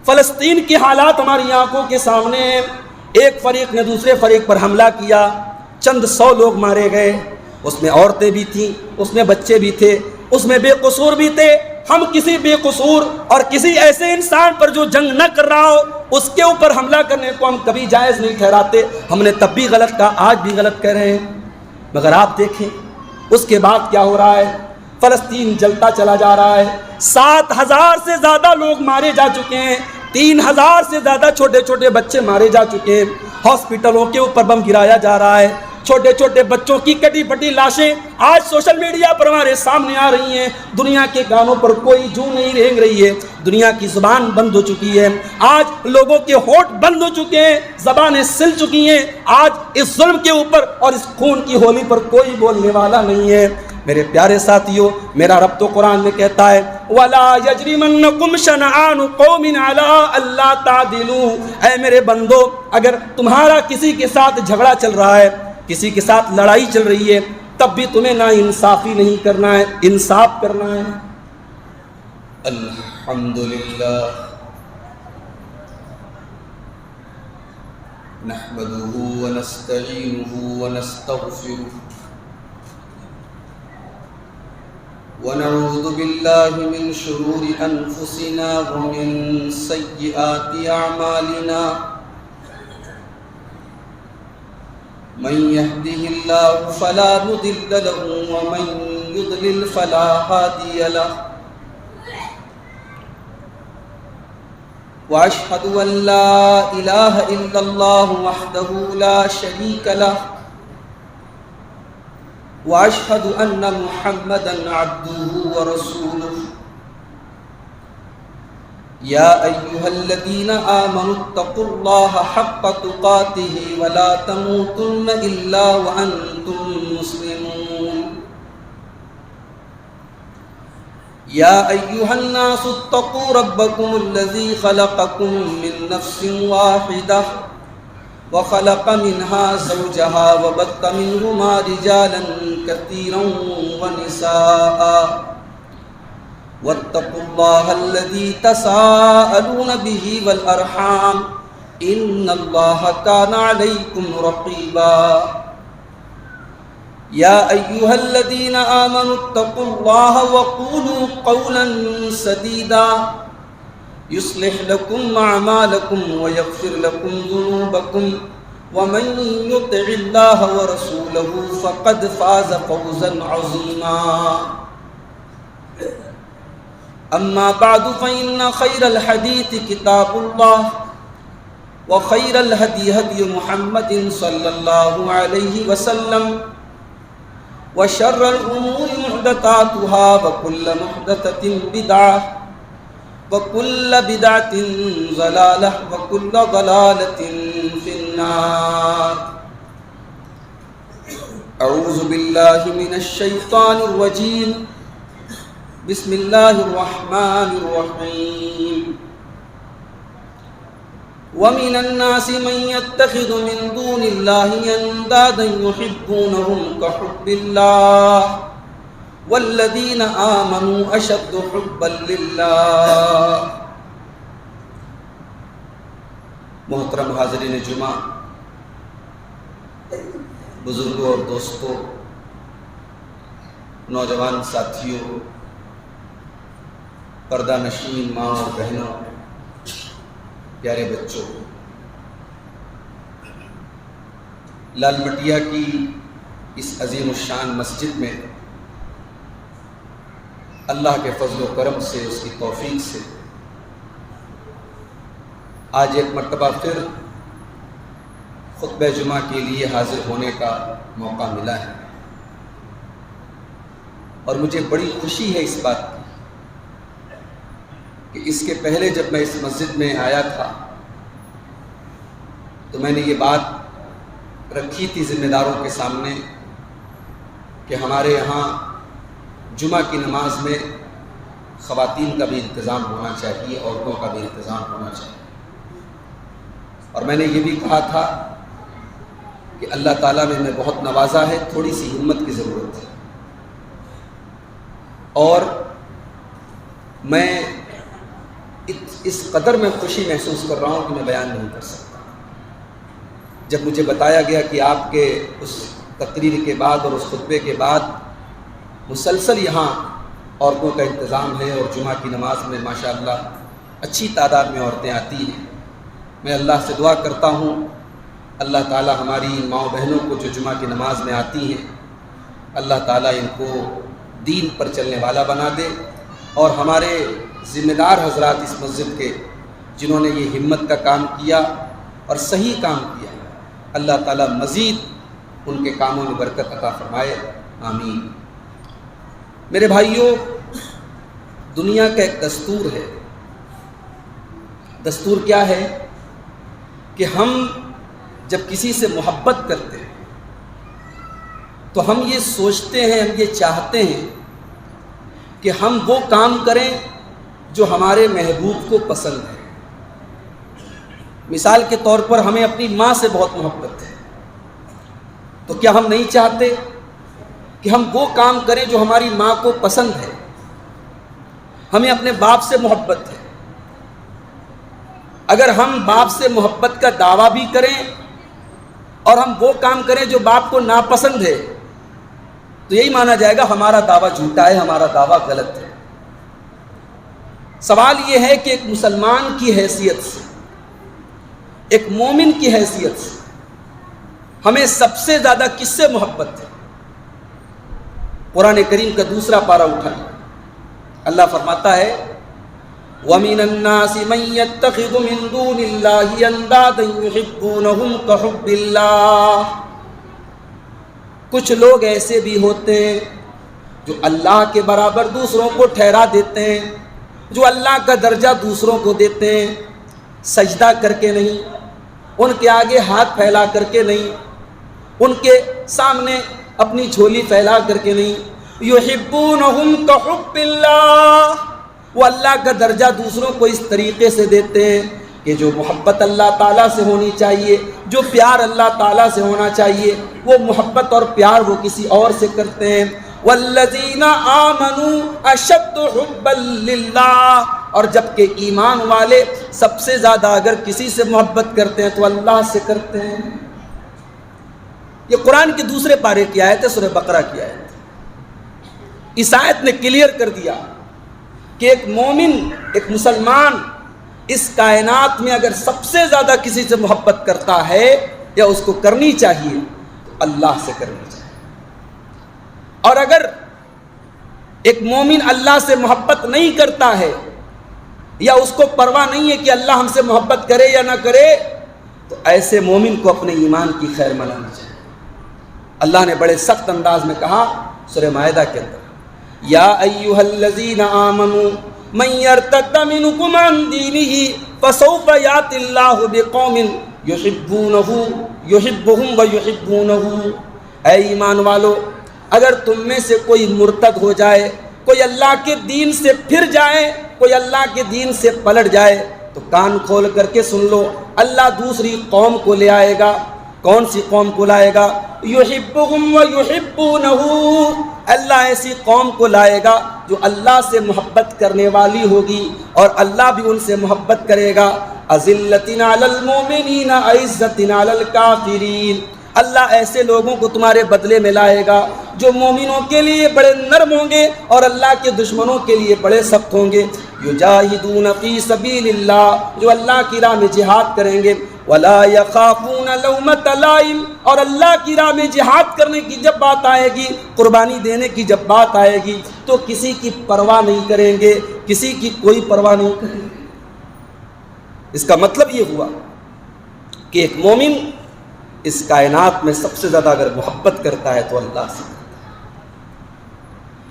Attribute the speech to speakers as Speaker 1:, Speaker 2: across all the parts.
Speaker 1: فلسطین کی حالات ہماری آنکھوں کے سامنے ہیں۔ ایک فریق نے دوسرے فریق پر حملہ کیا، چند 100 لوگ مارے گئے، اس میں عورتیں بھی تھیں، اس میں بچے بھی تھے، اس میں بے قصور بھی تھے۔ ہم کسی بے قصور اور کسی ایسے انسان پر جو جنگ نہ کر رہا ہو اس کے اوپر حملہ کرنے کو ہم کبھی جائز نہیں ٹھہراتے۔ ہم نے تب بھی غلط کہا، آج بھی غلط کہہ رہے ہیں۔ مگر آپ دیکھیں اس کے بعد کیا ہو رہا ہے، فلسطین جلتا چلا جا رہا ہے۔ 7,000 سے زیادہ لوگ مارے جا چکے ہیں، 3,000 سے زیادہ چھوٹے چھوٹے بچے مارے جا چکے ہیں، ہاسپٹلوں کے اوپر بم گرایا جا رہا ہے، چھوٹے چھوٹے بچوں کی کٹی پھٹی لاشیں آج سوشل میڈیا پر ہمارے سامنے آ رہی ہیں۔ دنیا کے گانوں پر کوئی جو نہیں رینگ رہی ہے، دنیا کی زبان بند ہو چکی ہے، آج لوگوں کے ہونٹ بند ہو چکے ہیں، زبانیں سل چکی ہیں۔ آج اس ظلم کے اوپر اور اس خون کی ہولی پر کوئی بولنے والا نہیں ہے۔ میرے پیارے ساتھیوں، میرا رب تو قرآن میں کہتا ہے وَلَا يَجْرِمَنَّكُمْ شَنَآنُ قَوْمٍ عَلَىٰ أَلَّا تَعْدِلُوا، اے میرے بندو، اگر تمہارا کسی کے ساتھ جھگڑا چل رہا ہے، کسی کے ساتھ لڑائی چل رہی ہے، تب بھی تمہیں نا انصافی نہیں کرنا ہے، انصاف کرنا ہے۔ الحمدللہ نحمدہ ونستعینہ ونستغفرہ ونعوذ باللہ من شرور انفسنا ومن سیئات اعمالنا من يهده الله فلا مضل له ومن يضلل فلا هادي له واشهد ان لا اله الا الله وحده لا شريك له واشهد ان محمدا عبده ورسوله يا ايها الذين امنوا اتقوا الله حق تقاته ولا تموتن الا وانتم مسلمون يا ايها الناس اتقوا ربكم الذي خلقكم من نفس واحده وخلق منها زوجها وبث منهما رجالا كثيرا ونساء واتقوا الله الذي تساءلون به والأرحام إن الله كان عليكم رقيبا يا أيها الذين آمنوا اتقوا الله وقولوا قولا سديدا يصلح لكم أعمالكم ويغفر لكم ذنوبكم ومن يطع الله ورسوله فقد فاز فوزا عظيما أما بعد فإن خير الحديث كتاب الله وخير الهدي هدي محمد صلى الله عليه وسلم وشر الأمور محدثاتها وكل محدثة بدعة وكل بدعة ضلالة وكل ضلالة في النار أعوذ بالله من الشيطان الرجيم بسم الله الرحمن الرحيم ومن الناس من يتخذ من دون الله أندادا يحبونهم كحب الله والذين آمنوا أشد حبا لله۔ محترم حاضرین جمعہ، بزرگوں اور دوستوں، نوجوان ساتھیوں، پردہ نشین ماں اور بہنوں، پیارے بچوں، لال مٹیا کی اس عظیم الشان مسجد میں اللہ کے فضل و کرم سے، اس کی توفیق سے آج ایک مرتبہ پھر خطبہ جمعہ کے لیے حاضر ہونے کا موقع ملا ہے، اور مجھے بڑی خوشی ہے اس بات کی کہ اس کے پہلے جب میں اس مسجد میں آیا تھا تو میں نے یہ بات رکھی تھی ذمہ داروں کے سامنے کہ ہمارے یہاں جمعہ کی نماز میں خواتین کا بھی انتظام ہونا چاہیے، عورتوں کا بھی انتظام ہونا چاہیے، اور میں نے یہ بھی کہا تھا کہ اللہ تعالیٰ نے ہمیں بہت نوازا ہے، تھوڑی سی ہمت کی ضرورت ہے، اور میں اس قدر میں خوشی محسوس کر رہا ہوں کہ میں بیان نہیں کر سکتا۔ جب مجھے بتایا گیا کہ آپ کے اس تقریر کے بعد اور اس خطبے کے بعد مسلسل یہاں عورتوں کا انتظام ہے اور جمعہ کی نماز میں ماشاءاللہ اچھی تعداد میں عورتیں آتی ہیں، میں اللہ سے دعا کرتا ہوں اللہ تعالی ہماری ان ماؤں بہنوں کو جو جمعہ کی نماز میں آتی ہیں، اللہ تعالیٰ ان کو دین پر چلنے والا بنا دے، اور ہمارے ذمہ دار حضرات اس مسجد کے جنہوں نے یہ ہمت کا کام کیا اور صحیح کام کیا، اللہ تعالیٰ مزید ان کے کاموں میں برکت عطا فرمائے، آمین۔ میرے بھائیوں، دنیا کا ایک دستور ہے۔ دستور کیا ہے کہ ہم جب کسی سے محبت کرتے ہیں تو ہم یہ سوچتے ہیں، ہم یہ چاہتے ہیں کہ ہم وہ کام کریں جو ہمارے محبوب کو پسند ہے۔ مثال کے طور پر ہمیں اپنی ماں سے بہت محبت ہے، تو کیا ہم نہیں چاہتے کہ ہم وہ کام کریں جو ہماری ماں کو پسند ہے؟ ہمیں اپنے باپ سے محبت ہے، اگر ہم باپ سے محبت کا دعویٰ بھی کریں اور ہم وہ کام کریں جو باپ کو ناپسند ہے تو یہی مانا جائے گا ہمارا دعویٰ جھوٹا ہے، ہمارا دعویٰ غلط ہے۔ سوال یہ ہے کہ ایک مسلمان کی حیثیت سے، ایک مومن کی حیثیت سے ہمیں سب سے زیادہ کس سے محبت ہے؟ قرآن کریم کا دوسرا پارہ اٹھائیں، اللہ فرماتا ہے وَمِنَ النَّاسِ مَن يَتَّخِذُ مِن دُونِ اللَّهِ أَندَادًا يُحِبُّونَهُمْ كَحُبِّ اللَّهِ۔ کچھ لوگ ایسے بھی ہوتے ہیں جو اللہ کے برابر دوسروں کو ٹھہرا دیتے ہیں، جو اللہ کا درجہ دوسروں کو دیتے ہیں، سجدہ کر کے نہیں، ان کے آگے ہاتھ پھیلا کر کے نہیں، ان کے سامنے اپنی جھولی پھیلا کر کے نہیں، یحبونہم کحب اللہ، وہ اللہ کا درجہ دوسروں کو اس طریقے سے دیتے ہیں کہ جو محبت اللہ تعالیٰ سے ہونی چاہیے، جو پیار اللہ تعالیٰ سے ہونا چاہیے، وہ محبت اور پیار وہ کسی اور سے کرتے ہیں۔ والذین آمنوا اشد حبا للہ، اور جبکہ ایمان والے سب سے زیادہ اگر کسی سے محبت کرتے ہیں تو اللہ سے کرتے ہیں۔ یہ قرآن کے دوسرے پارے کی آیت ہے، سورہ بقرہ کی آیت۔ اس آیت نے کلیئر کر دیا کہ ایک مومن، ایک مسلمان اس کائنات میں اگر سب سے زیادہ کسی سے محبت کرتا ہے یا اس کو کرنی چاہیے تو اللہ سے کرنی چاہیے، اور اگر ایک مومن اللہ سے محبت نہیں کرتا ہے یا اس کو پرواہ نہیں ہے کہ اللہ ہم سے محبت کرے یا نہ کرے تو ایسے مومن کو اپنے ایمان کی خیر منانی چاہیے۔ اللہ نے بڑے سخت انداز میں کہا سورہ مائدہ کے اندر، یا ایھا الذین آمنوا من یرتد منکم عن دینہ فسوف یأتی اللہ بقوم یحبونہ ویحبونہ۔ اے ایمان والو، اگر تم میں سے کوئی مرتد ہو جائے، کوئی اللہ کے دین سے پھر جائے، کوئی اللہ کے دین سے پلٹ جائے تو کان کھول کر کے سن لو، اللہ دوسری قوم کو لے آئے گا۔ کون سی قوم کو لائے گا؟ یحبہم ویحبونہ، اللہ ایسی قوم کو لائے گا جو اللہ سے محبت کرنے والی ہوگی اور اللہ بھی ان سے محبت کرے گا۔ اذلۃ علی المؤمنین عزۃ علی الکافرین، اللہ ایسے لوگوں کو تمہارے بدلے میں لائے گا جو مومنوں کے لیے بڑے نرم ہوں گے اور اللہ کے دشمنوں کے لیے بڑے سخت ہوں گے۔ یجاہدون فی سبیل اللہ، جو اللہ کی راہ میں جہاد کریں گے۔ ولا یخافون لومۃ لائم، اور اللہ کی راہ میں جہاد کرنے کی جب بات آئے گی، قربانی دینے کی جب بات آئے گی تو کسی کی پرواہ نہیں کریں گے، کسی کی کوئی پرواہ نہیں کریں گے۔ اس کا مطلب یہ ہوا کہ ایک مومن اس کائنات میں سب سے زیادہ اگر محبت کرتا ہے تو اللہ سے کرتا ہے،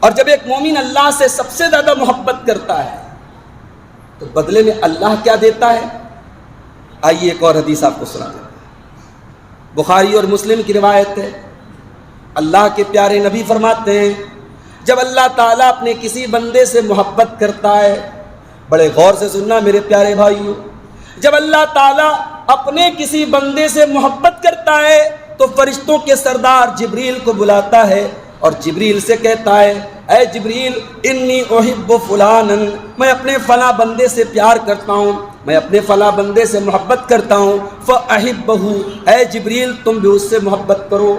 Speaker 1: اور جب ایک مومن اللہ سے سب سے زیادہ محبت کرتا ہے تو بدلے میں اللہ کیا دیتا ہے؟ آئیے ایک اور حدیث آپ کو سنا دیتا ہوں، بخاری اور مسلم کی روایت ہے۔ اللہ کے پیارے نبی فرماتے ہیں جب اللہ تعالیٰ اپنے کسی بندے سے محبت کرتا ہے، بڑے غور سے سننا میرے پیارے بھائیوں، جب اللہ تعالیٰ اپنے کسی بندے سے محبت کرتا ہے تو فرشتوں کے سردار جبریل کو بلاتا ہے، اور جبریل سے کہتا ہے اے جبریل انی احب فلانن، میں اپنے فلاں بندے سے پیار کرتا ہوں، میں اپنے فلاں بندے سے محبت کرتا ہوں، فاحبہ، اے جبریل تم بھی اس سے محبت کرو۔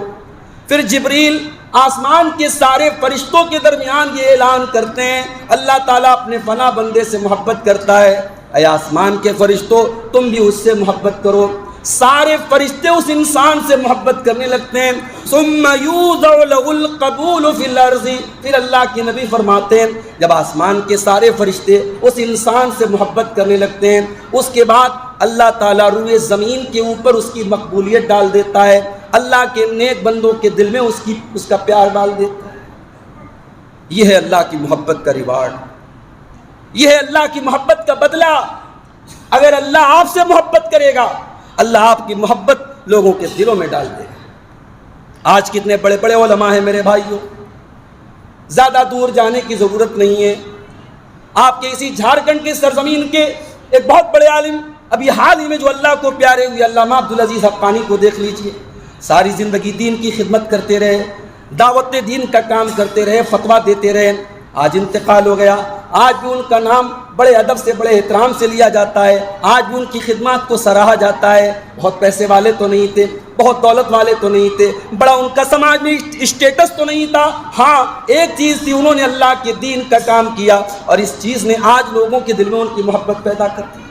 Speaker 1: پھر جبریل آسمان کے سارے فرشتوں کے درمیان یہ اعلان کرتے ہیں اللہ تعالیٰ اپنے فلاں بندے سے محبت کرتا ہے، اے آسمان کے فرشتوں تم بھی اس سے محبت کرو۔ سارے فرشتے اس انسان سے محبت کرنے لگتے ہیں۔ ثم یوضع له القبول فی الارض، پھر اللہ کے نبی فرماتے ہیں جب آسمان کے سارے فرشتے اس انسان سے محبت کرنے لگتے ہیں، اس کے بعد اللہ تعالیٰ روئے زمین کے اوپر اس کی مقبولیت ڈال دیتا ہے، اللہ کے نیک بندوں کے دل میں اس کا پیار ڈال دیتا ہے۔ یہ ہے اللہ کی محبت کا ریوارڈ، یہ ہے اللہ کی محبت کا بدلہ۔ اگر اللہ آپ سے محبت کرے گا، اللہ آپ کی محبت لوگوں کے دلوں میں ڈال دے گا۔ آج کتنے بڑے بڑے علماء ہیں میرے بھائیوں، زیادہ دور جانے کی ضرورت نہیں ہے۔ آپ کے اسی جھارکھنڈ کی سرزمین کے ایک بہت بڑے عالم ابھی حال ہی میں جو اللہ کو پیارے ہوئے علامہ عبدالعزیز حقانی کو دیکھ لیجئے، ساری زندگی دین کی خدمت کرتے رہے، دعوت دین کا کام کرتے رہے، فتویٰ دیتے رہے، آج انتقال ہو گیا۔ آج بھی ان کا نام بڑے ادب سے بڑے احترام سے لیا جاتا ہے، آج بھی ان کی خدمات کو سراہا جاتا ہے۔ بہت پیسے والے تو نہیں تھے، بہت دولت والے تو نہیں تھے، بڑا ان کا سماج میں اسٹیٹس تو نہیں تھا، ہاں ایک چیز تھی، انہوں نے اللہ کے دین کا کام کیا اور اس چیز نے آج لوگوں کے دل میں ان کی محبت پیدا کر دی۔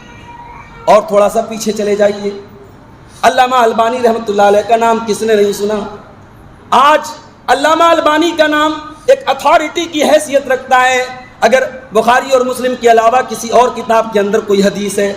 Speaker 1: اور تھوڑا سا پیچھے چلے جائیے، علامہ البانی رحمۃ اللہ علیہ کا نام کس نے نہیں سنا؟ آج علامہ البانی کا نام ایک اتھارٹی کی حیثیت رکھتا ہے۔ اگر بخاری اور مسلم کے علاوہ کسی اور کتاب کے اندر کوئی حدیث ہے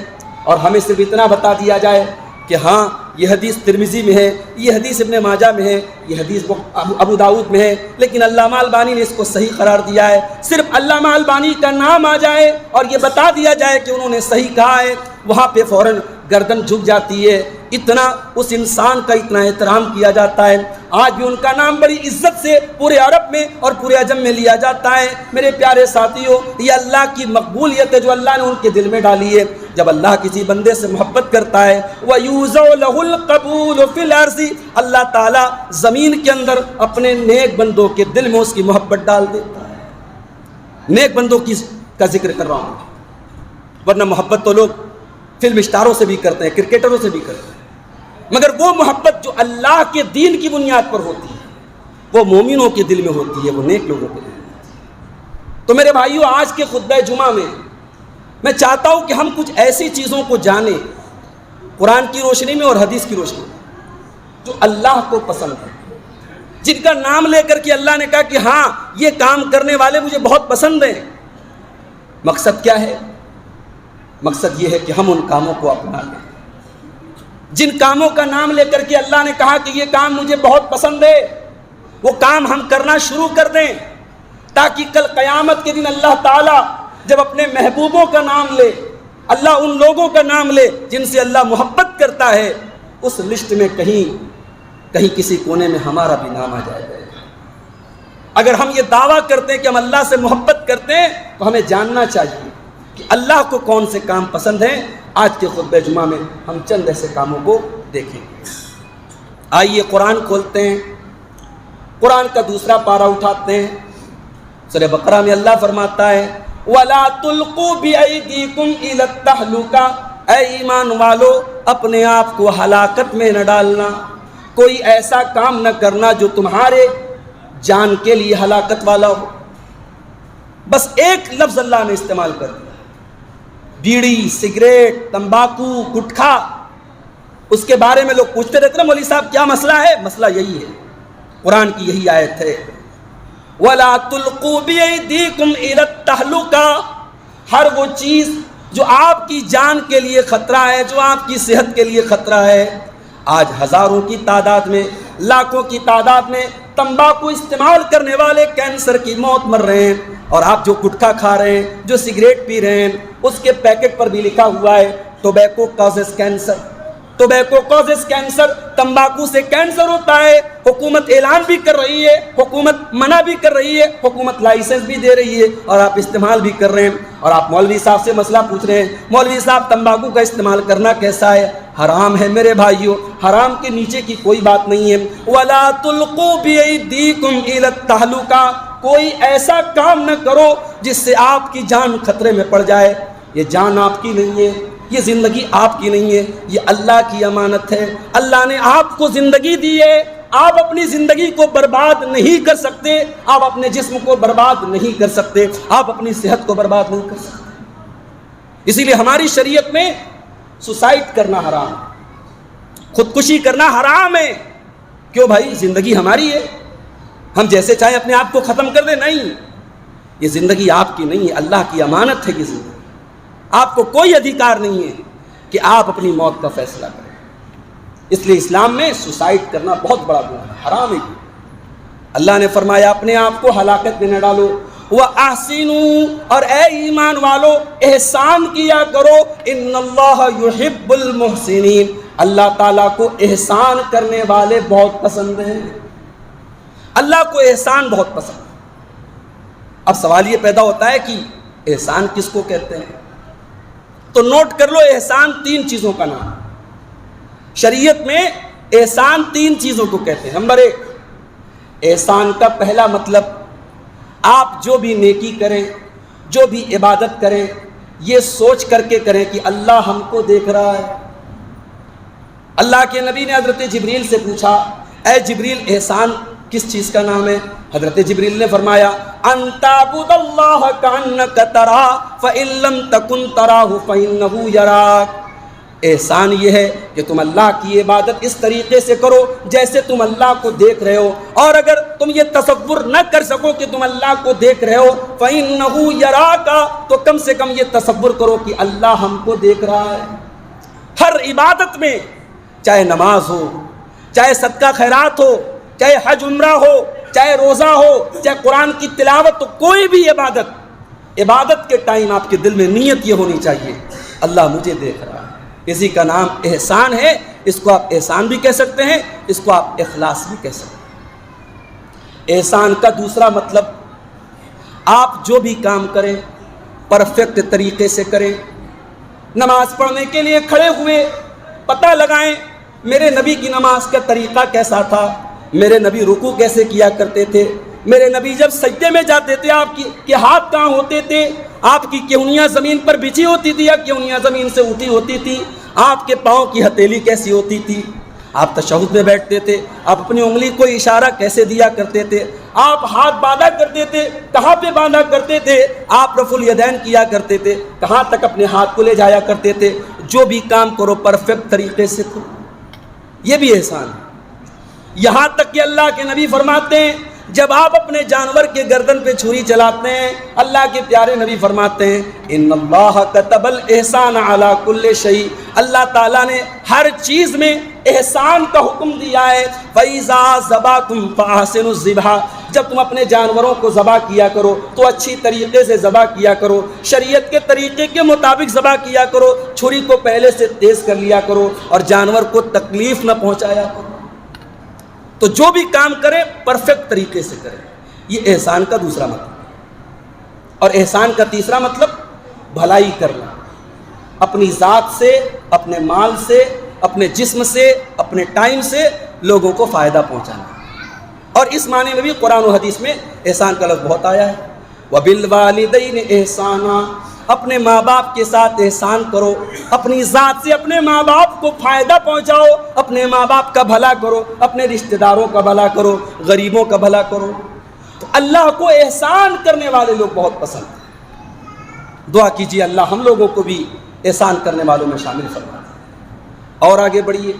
Speaker 1: اور ہمیں صرف اتنا بتا دیا جائے کہ ہاں یہ حدیث ترمذی میں ہے، یہ حدیث ابن ماجہ میں ہے، یہ حدیث ابو داؤد میں ہے، لیکن علامہ البانی نے اس کو صحیح قرار دیا ہے، صرف علامہ البانی کا نام آ جائے اور یہ بتا دیا جائے کہ انہوں نے صحیح کہا ہے، وہاں پہ فوراً گردن جھک جاتی ہے۔ اتنا اس انسان کا اتنا احترام کیا جاتا ہے۔ آج بھی ان کا نام بڑی عزت سے پورے عرب میں اور پورے عجم میں لیا جاتا ہے۔ میرے پیارے ساتھیوں، یہ اللہ کی مقبولیت ہے جو اللہ نے ان کے دل میں ڈالی ہے۔ جب اللہ کسی بندے سے محبت کرتا ہے وَيُوزَعُ لَهُ الْقَبُولُ فِي الْأَرْضِ، اللہ تعالیٰ زمین کے اندر اپنے نیک بندوں کے دل میں اس کی محبت ڈال دیتا ہے۔ نیک بندوں کا ذکر کر رہا ہوں، ورنہ محبت تو لوگ فلم اسٹاروں سے بھی کرتے ہیں، کرکٹروں سے بھی کرتے ہیں، مگر وہ محبت جو اللہ کے دین کی بنیاد پر ہوتی ہے وہ مومنوں کے دل میں ہوتی ہے، وہ نیک لوگوں کے دل میں ہوتی ہے۔ تو میرے بھائیوں، آج کے خطبہ جمعہ میں میں چاہتا ہوں کہ ہم کچھ ایسی چیزوں کو جانیں قرآن کی روشنی میں اور حدیث کی روشنی میں جو اللہ کو پسند ہے، جن کا نام لے کر کے اللہ نے کہا کہ ہاں یہ کام کرنے والے مجھے بہت پسند ہیں۔ مقصد کیا ہے؟ مقصد یہ ہے کہ ہم ان کاموں کو اپنا لیں، جن کاموں کا نام لے کر کے اللہ نے کہا کہ یہ کام مجھے بہت پسند ہے، وہ کام ہم کرنا شروع کر دیں، تاکہ کل قیامت کے دن اللہ تعالیٰ جب اپنے محبوبوں کا نام لے، اللہ ان لوگوں کا نام لے جن سے اللہ محبت کرتا ہے، اس لسٹ میں کہیں کسی کونے میں ہمارا بھی نام آ جائے گا۔ اگر ہم یہ دعویٰ کرتے ہیں کہ ہم اللہ سے محبت کرتے ہیں تو ہمیں جاننا چاہیے کہ اللہ کو کون سے کام پسند ہیں۔ آج کے خطبہ جمعہ میں ہم چند ایسے کاموں کو دیکھیں گے۔ آئیے قرآن کھولتے ہیں، قرآن کا دوسرا پارہ اٹھاتے ہیں۔ سورہ بقرہ میں اللہ فرماتا ہے وَلَا تُلْقُوا بِأَيْدِيكُمْ إِلَى التَّهْلُكَةِ، اے ایمان والو اپنے آپ کو ہلاکت میں نہ ڈالنا، کوئی ایسا کام نہ کرنا جو تمہارے جان کے لیے ہلاکت والا ہو۔ بس ایک لفظ اللہ نے استعمال کر دیا، بیڑی، سگریٹ، تمباکو، گٹکھا، اس کے بارے میں لوگ پوچھتے رہتے ہیں مولوی صاحب کیا مسئلہ ہے؟ مسئلہ یہی ہے، قرآن کی یہی آیت ہے وَلَا تُلْقُوا بِأَيْدِيكُمْ إِلَى التَّهْلُكَةِ، ہر وہ چیز جو آپ کی جان کے لیے خطرہ ہے، جو آپ کی صحت کے لیے خطرہ ہے۔ آج ہزاروں کی تعداد میں، لاکھوں کی تعداد میں تمباکو استعمال کرنے والے کینسر کی موت مر رہے ہیں، اور آپ جو گٹکھا کھا رہے ہیں، جو سگریٹ پی رہے ہیں، اس کے پیکٹ پر بھی لکھا ہوا ہے tobacco causes cancer, tobacco causes cancer, تمباکو سے کینسر ہوتا ہے۔ حکومت اعلان بھی کر رہی ہے، حکومت منع بھی کر رہی ہے، حکومت لائسنس بھی دے رہی ہے، اور آپ استعمال بھی کر رہے ہیں۔ اور آپ مولوی صاحب سے مسئلہ پوچھ رہے ہیں مولوی صاحب تمباکو کا استعمال کرنا کیسا ہے؟ حرام ہے میرے بھائیوں، حرام کے نیچے کی کوئی بات نہیں ہے۔ وَلَا تُلْقُوا بِأَيْدِيكُمْ إِلَى التَّهْلُكَةِ، کوئی ایسا کام نہ کرو جس سے آپ کی جان خطرے میں پڑ جائے۔ یہ جان آپ کی نہیں ہے، یہ زندگی آپ کی نہیں ہے، یہ اللہ کی امانت ہے۔ اللہ نے آپ کو زندگی دی ہے، آپ اپنی زندگی کو برباد نہیں کر سکتے، آپ اپنے جسم کو برباد نہیں کر سکتے، آپ اپنی صحت کو برباد نہیں کر سکتے۔ اسی لیے ہماری شریعت میں سوسائڈ کرنا حرام ہے، خودکشی کرنا حرام ہے۔ کیوں بھائی؟ زندگی ہماری ہے، ہم جیسے چاہیں اپنے آپ کو ختم کر دیں؟ نہیں، یہ زندگی آپ کی نہیں ہے، اللہ کی امانت ہے یہ زندگی۔ آپ کو کوئی ادھیکار نہیں ہے کہ آپ اپنی موت کا فیصلہ کریں۔ اس لیے اسلام میں سوسائڈ کرنا بہت بڑا گناہ ہے، حرام ہے۔ اللہ نے فرمایا اپنے آپ کو ہلاکت میں نہ ڈالو، وَأَحْسِنُوا، اور اے ایمان والو احسان کیا کرو، ان اللہ یحب المحسنین، اللہ تعالیٰ کو احسان کرنے والے بہت پسند ہیں۔ اللہ کو احسان بہت پسند ہے۔ اب سوال یہ پیدا ہوتا ہے کہ احسان کس کو کہتے ہیں؟ تو نوٹ کر لو، احسان 3 چیزوں کا نام ہے۔ شریعت میں احسان 3 چیزوں کو کہتے ہیں۔ نمبر 1، احسان کا پہلا مطلب آپ جو بھی نیکی کریں، جو بھی عبادت کریں، یہ سوچ کر کے کریں کہ اللہ ہم کو دیکھ رہا ہے۔ اللہ کے نبی نے حضرت جبریل سے پوچھا، اے جبریل احسان کس چیز کا نام ہے؟ حضرت جبریل نے فرمایا ان تعبد اللہ کانک تراہ فإن لم تکن تراہ فإنہ یراک، احسان یہ ہے کہ تم اللہ کی عبادت اس طریقے سے کرو جیسے تم اللہ کو دیکھ رہے ہو، اور اگر تم یہ تصور نہ کر سکو کہ تم اللہ کو دیکھ رہے ہو فإنہ یراک، تو کم سے کم یہ تصور کرو کہ اللہ ہم کو دیکھ رہا ہے۔ ہر عبادت میں، چاہے نماز ہو، چاہے صدقہ خیرات ہو، چاہے حج عمرہ ہو، چاہے روزہ ہو، چاہے قرآن کی تلاوت ہو، کوئی بھی عبادت کے ٹائم آپ کے دل میں نیت یہ ہونی چاہیے اللہ مجھے دیکھ رہا ہے۔ اسی کا نام احسان ہے۔ اس کو آپ احسان بھی کہہ سکتے ہیں، اس کو آپ اخلاص بھی کہہ سکتے ہیں۔ احسان کا دوسرا مطلب آپ جو بھی کام کریں پرفیکٹ طریقے سے کریں۔ نماز پڑھنے کے لیے کھڑے ہوئے پتہ لگائیں میرے نبی کی نماز کا طریقہ کیسا تھا، میرے نبی رکوع کیسے کیا کرتے تھے، میرے نبی جب سجدے میں جاتے تھے آپ کے ہاتھ کہاں ہوتے تھے، آپ کی کہنیاں زمین پر بچھی ہوتی تھی یا کہنیاں زمین سے اٹھی ہوتی تھی، آپ کے پاؤں کی ہتھیلی کیسی ہوتی تھی، آپ تشہد میں بیٹھتے تھے، آپ اپنی انگلی کو اشارہ کیسے دیا کرتے تھے، آپ ہاتھ باندھا کرتے تھے، کہاں پہ باندھا کرتے تھے، آپ رفع الیدین کیا کرتے تھے، کہاں تک اپنے ہاتھ کو لے جایا کرتے تھے۔ جو بھی کام کرو پرفیکٹ طریقے سے کرو، یہ بھی احسان ہے۔ یہاں تک کہ اللہ کے نبی فرماتے ہیں جب آپ اپنے جانور کے گردن پہ چھری چلاتے ہیں، اللہ کے پیارے نبی فرماتے ہیں ان اللہ کتب الاحسان علی کل شیء، اللہ تعالیٰ نے ہر چیز میں احسان کا حکم دیا ہے۔ فَإِذَا ذَبَحْتُمْ فَأَحْسِنُوا الذِّبْحَ، جب تم اپنے جانوروں کو ذبح کیا کرو تو اچھی طریقے سے ذبح کیا کرو، شریعت کے طریقے کے مطابق ذبح کیا کرو، چھری کو پہلے سے تیز کر لیا کرو اور جانور کو تکلیف نہ پہنچایا کرو۔ تو جو بھی کام کریں پرفیکٹ طریقے سے کریں، یہ احسان کا دوسرا مطلب۔ اور احسان کا تیسرا مطلب بھلائی کرنا، اپنی ذات سے، اپنے مال سے، اپنے جسم سے، اپنے ٹائم سے لوگوں کو فائدہ پہنچانا۔ اور اس معنی میں بھی قرآن و حدیث میں احسان کا لفظ بہت آیا ہے۔ وَبِالْوَالِدَيْنِ إِحْسَانًا، اپنے ماں باپ کے ساتھ احسان کرو، اپنی ذات سے اپنے ماں باپ کو فائدہ پہنچاؤ، اپنے ماں باپ کا بھلا کرو، اپنے رشتہ داروں کا بھلا کرو، غریبوں کا بھلا کرو۔ تو اللہ کو احسان کرنے والے لوگ بہت پسند ہیں۔ دعا کیجیے اللہ ہم لوگوں کو بھی احسان کرنے والوں میں شامل فرما۔ اور آگے بڑھیے،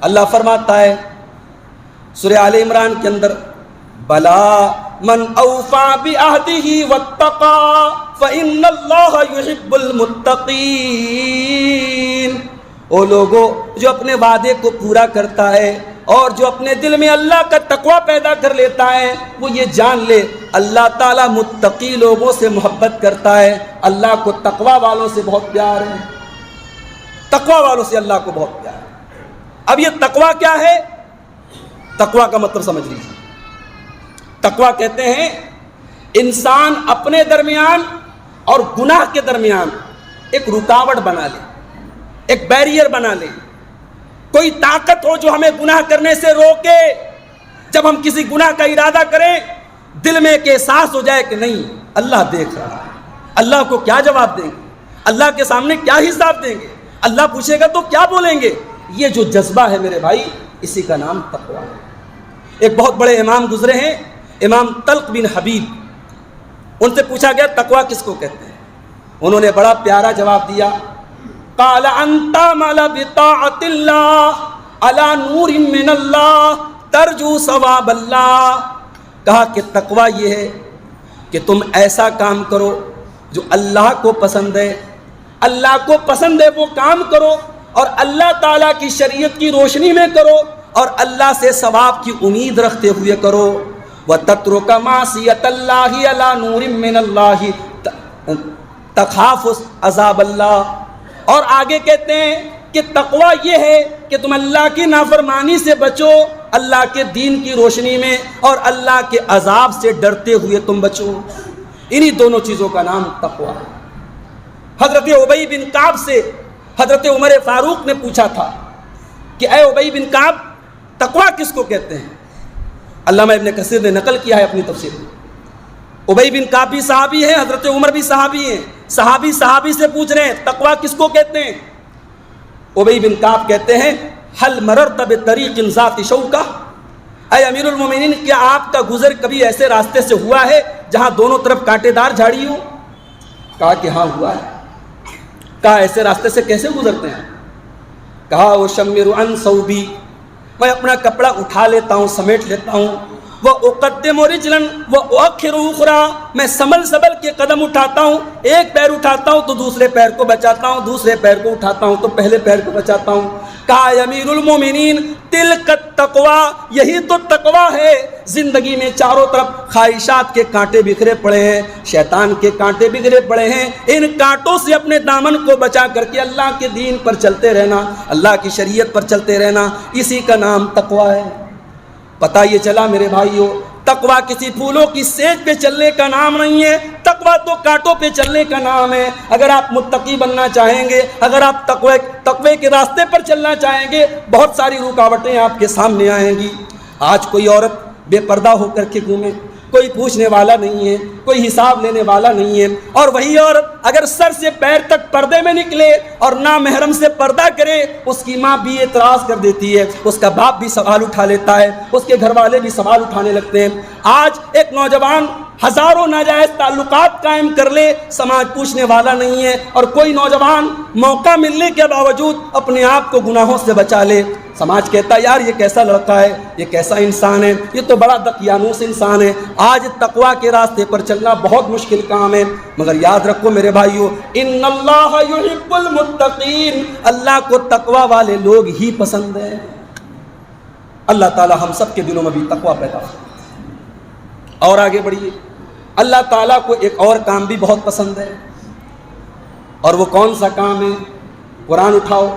Speaker 1: اللہ فرماتا ہے سورہ آل عمران کے اندر بلا من اوفا بعہدہ واتقى فإن اللہ یحب المتقین، او لوگو جو اپنے وعدے کو پورا کرتا ہے اور جو اپنے دل میں اللہ کا تقوی پیدا کر لیتا ہے، وہ یہ جان لے اللہ تعالیٰ متقی لوگوں سے محبت کرتا ہے، اللہ کو تقوی والوں سے بہت پیار ہے، تقوی والوں سے اللہ کو بہت پیار ہے۔ اب یہ تقوی کیا ہے؟ تقوی کا مطلب سمجھ لیجیے۔ تقوی کہتے ہیں انسان اپنے درمیان اور گناہ کے درمیان ایک رکاوٹ بنا لے، ایک بیریئر بنا لیں، کوئی طاقت ہو جو ہمیں گناہ کرنے سے روکے۔ جب ہم کسی گناہ کا ارادہ کریں دل میں ایک احساس ہو جائے کہ نہیں اللہ دیکھ رہا ہے، اللہ کو کیا جواب دیں گے، اللہ کے سامنے کیا حساب دیں گے، اللہ پوچھے گا تو کیا بولیں گے۔ یہ جو جذبہ ہے میرے بھائی، اسی کا نام تقویٰ ہے۔ ایک بہت بڑے امام گزرے ہیں، امام طلق بن حبیب، ان سے پوچھا گیا تقویٰ کس کو کہتے ہیں؟ انہوں نے بڑا پیارا جواب دیا، قال ان تعمل بطاعت اللہ علی نور من اللہ ترجو ثواب اللہ۔ کہا کہ تقویٰ یہ ہے کہ تم ایسا کام کرو جو اللہ کو پسند ہے، اللہ کو پسند ہے وہ کام کرو، اور اللہ تعالیٰ کی شریعت کی روشنی میں کرو، اور اللہ سے ثواب کی امید رکھتے ہوئے کرو۔ وَتَتْرُكَ مَعْصِيَةَ اللَّهِ عَلَى نُورٍ مِّنَ اللَّهِ تَخَافُ عَذَابَ اللَّهِ۔ اور آگے کہتے ہیں کہ تقویٰ یہ ہے کہ تم اللہ کی نافرمانی سے بچو اللہ کے دین کی روشنی میں، اور اللہ کے عذاب سے ڈرتے ہوئے تم بچو۔ انہی دونوں چیزوں کا نام تقویٰ ہے۔ حضرت ابی بن کعب سے حضرت عمر فاروق نے پوچھا تھا کہ اے ابی بن کعب، تقویٰ کس کو کہتے ہیں؟ علامہ ابن کثیر نے نقل کیا ہے اپنی تفسیر میں۔ ابی بن کعب بھی صحابی ہیں، حضرت عمر بھی صحابی ہیں، صحابی سے پوچھ رہے ہیں تقویٰ کس کو کہتے ہیں؟ ابی بن کعب کہتے ہیں حل مررت بطریق ذات شوکہ، اے امیر المومنین کیا آپ کا گزر کبھی ایسے راستے سے ہوا ہے جہاں دونوں طرف کانٹے دار جھاڑی ہو؟ کہا کہ ہاں ہوا ہے۔ کہا ایسے راستے سے کیسے گزرتے ہیں؟ کہا وشمر عن ثوبی، میں اپنا کپڑا اٹھا لیتا ہوں، سمیٹ لیتا ہوں، وَأُقَدِّمُ رِجْلًا وَأُؤَخِّرُ أُخْرَىٰ، میں سنبھل کے قدم اٹھاتا ہوں، ایک پیر اٹھاتا ہوں تو دوسرے پیر کو بچاتا ہوں، دوسرے پیر کو اٹھاتا ہوں تو پہلے پیر کو بچاتا ہوں۔ کہا امیر المومنین تلک التقویٰ، یہی تو تقویٰ ہے۔ زندگی میں چاروں طرف خواہشات کے کانٹے بکھرے پڑے ہیں، شیطان کے کانٹے بکھرے پڑے ہیں، ان کانٹوں سے اپنے دامن کو بچا کر کے اللہ کے دین پر چلتے رہنا، اللہ کی شریعت پر چلتے رہنا، اسی کا نام تقویٰ ہے۔ پتہ یہ چلا میرے بھائیوں، تقویٰ کسی پھولوں کی سیج پہ چلنے کا نام نہیں ہے، تقویٰ تو کانٹوں پہ چلنے کا نام ہے۔ اگر آپ متقی بننا چاہیں گے، اگر آپ تقوی کے راستے پر چلنا چاہیں گے، بہت ساری رکاوٹیں آپ کے سامنے آئیں گی۔ آج کوئی عورت بے پردہ ہو کر کے گھومے، کوئی پوچھنے والا نہیں ہے، کوئی حساب لینے والا نہیں ہے، اور وہی عورت اگر سر سے پیر تک پردے میں نکلے اور نامحرم سے پردہ کرے، اس کی ماں بھی اعتراض کر دیتی ہے، اس کا باپ بھی سوال اٹھا لیتا ہے، اس کے گھر والے بھی سوال اٹھانے لگتے ہیں۔ آج ایک نوجوان ہزاروں ناجائز تعلقات قائم کر لے، سماج پوچھنے والا نہیں ہے، اور کوئی نوجوان موقع ملنے کے باوجود اپنے آپ کو گناہوں سے بچا لے، سماج کہتا ہے یار یہ کیسا لڑکا ہے، یہ کیسا انسان ہے، یہ تو بڑا دقیانوس انسان ہے۔ آج تقویٰ کے راستے پر چلنا بہت مشکل کام ہے، مگر یاد رکھو میرے بھائیو، ان اللہ یحب المتقین، اللہ کو تقویٰ والے لوگ ہی پسند ہیں۔ اللہ تعالی ہم سب کے دلوں میں بھی تقویٰ پیدا ہو۔ اور آگے بڑھیے، اللہ تعالیٰ کو ایک اور کام بھی بہت پسند ہے، اور وہ کون سا کام ہے؟ قرآن اٹھاؤ،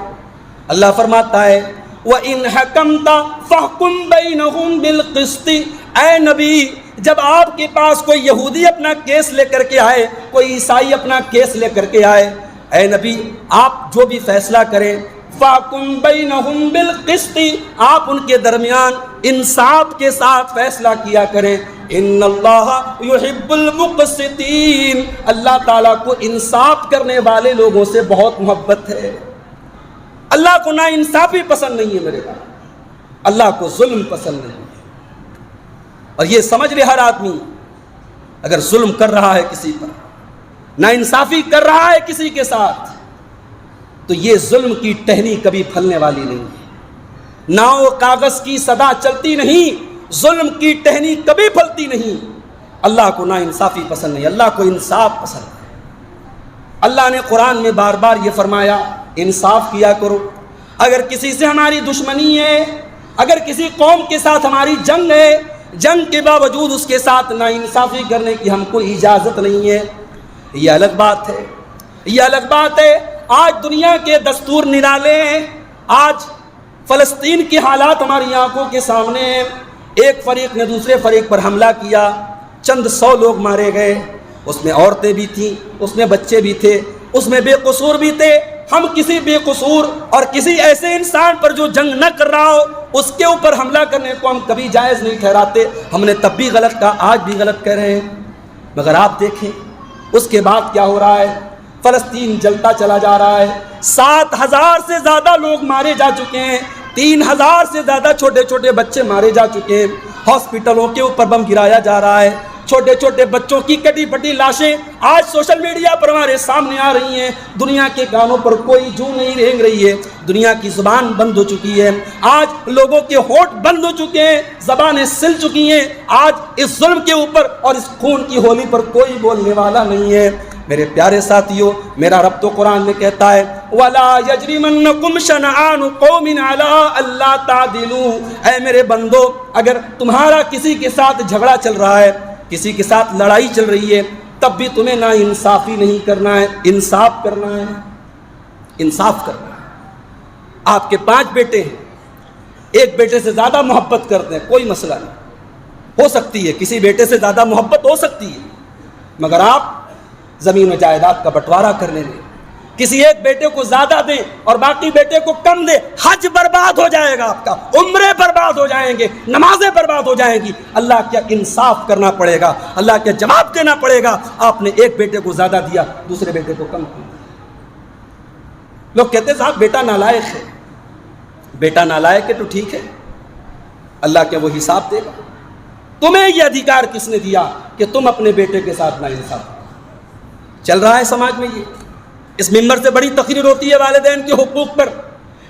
Speaker 1: اللہ فرماتا ہے وَإِنْ حَكَمْتَ فَحْكُمْ بَيْنَهُمْ بِالْقِسْطِ، اے نبی جب آپ کے پاس کوئی یہودی اپنا کیس لے کر کے آئے، کوئی عیسائی اپنا کیس لے کر کے آئے، اے نبی آپ جو بھی فیصلہ کریں فَحْكُمْ بَيْنَهُمْ بِالْقِسْطِ، آپ ان کے درمیان انصاف کے ساتھ فیصلہ کیا کریں۔ ان اللہ یحب المقسطین، اللہ تعالیٰ کو انصاف کرنے والے لوگوں سے بہت محبت ہے۔ اللہ کو نا انصافی پسند نہیں ہے میرے بھائی، اللہ کو ظلم پسند نہیں ہے۔ اور یہ سمجھ لے ہر آدمی اگر ظلم کر رہا ہے کسی پر، نا انصافی کر رہا ہے کسی کے ساتھ، تو یہ ظلم کی ٹہنی کبھی پھلنے والی نہیں ہے۔ ناؤ کاغذ کی صدا چلتی نہیں، ظلم کی ٹہنی کبھی پھلتی نہیں۔ اللہ کو نا انصافی پسند نہیں، اللہ کو انصاف پسند ہے۔ اللہ نے قرآن میں بار بار یہ فرمایا انصاف کیا کرو۔ اگر کسی سے ہماری دشمنی ہے، اگر کسی قوم کے ساتھ ہماری جنگ ہے، جنگ کے باوجود اس کے ساتھ نا انصافی کرنے کی ہم کو اجازت نہیں ہے۔ یہ الگ بات ہے، یہ الگ بات ہے۔ آج دنیا کے دستور نرالے ہیں، آج فلسطین کی حالات ہماری آنکھوں کے سامنے ہیں۔ ایک فریق نے دوسرے فریق پر حملہ کیا، چند 100 لوگ مارے گئے، اس میں عورتیں بھی تھیں، اس میں بچے بھی تھے، اس میں بے قصور بھی تھے، ہم کسی بے قصور اور کسی ایسے انسان پر جو جنگ نہ کر رہا ہو اس کے اوپر حملہ کرنے کو ہم کبھی جائز نہیں ٹھہراتے. ہم نے تب بھی غلط کہا, آج بھی غلط کہہ رہے ہیں. مگر آپ دیکھیں اس کے بعد کیا ہو رہا ہے. فلسطین جلتا چلا جا رہا ہے. 7,000 سے زیادہ لوگ مارے جا چکے ہیں. 3,000 سے زیادہ چھوٹے چھوٹے بچے مارے جا چکے ہیں. ہاسپٹلوں کے اوپر بم گرایا جا رہا ہے. چھوٹے چھوٹے بچوں کی کٹی پٹی لاشیں آج سوشل میڈیا پر ہمارے سامنے آ رہی ہیں. دنیا کے گانوں پر کوئی جو نہیں رینگ رہی ہے. دنیا کی زبان بند ہو چکی ہے. آج لوگوں کے ہونٹ بند ہو چکے ہیں, زبانیں سل چکی ہیں. آج اس ظلم کے اوپر اور اس خون کی ہولی پر کوئی بولنے والا نہیں ہے. میرے پیارے ساتھیوں, میرا رب تو قرآن میں کہتا ہے وَلَا يَجْرِمَنَّكُمْ شَنَآنُ قَوْمٍ عَلَىٰ أَلَّا تَعْدِلُوا. اے میرے بندو, اگر تمہارا کسی کے ساتھ جھگڑا چل رہا ہے, کسی کے ساتھ لڑائی چل رہی ہے, تب بھی تمہیں نا انصافی نہیں کرنا ہے, انصاف کرنا ہے. انصاف کرنا ہے. آپ کے 5 بیٹے ہیں, ایک بیٹے سے زیادہ محبت کرتے ہیں, کوئی مسئلہ نہیں. ہو سکتی ہے کسی بیٹے سے زیادہ محبت ہو سکتی ہے, مگر آپ زمین و جائیداد کا بٹوارا کرنے دیں. کسی ایک بیٹے کو زیادہ دیں اور باقی بیٹے کو کم دیں, حج برباد ہو جائے گا آپ کا, عمرے برباد ہو جائیں گے, نمازیں برباد ہو جائیں گی. اللہ کیا انصاف کرنا پڑے گا, اللہ کیا جواب دینا پڑے گا. آپ نے ایک بیٹے کو زیادہ دیا, دوسرے بیٹے کو کم دیا. لوگ کہتے ہیں صاحب بیٹا نالائق ہے. بیٹا نالائق ہے تو ٹھیک ہے, اللہ کیا وہ حساب دے گا. تمہیں یہ ادھیکار کس نے دیا کہ تم اپنے بیٹے کے ساتھ ناانصاف. چل رہا ہے سماج میں یہ. اس ممبر سے بڑی تقریر ہوتی ہے والدین کے حقوق پر.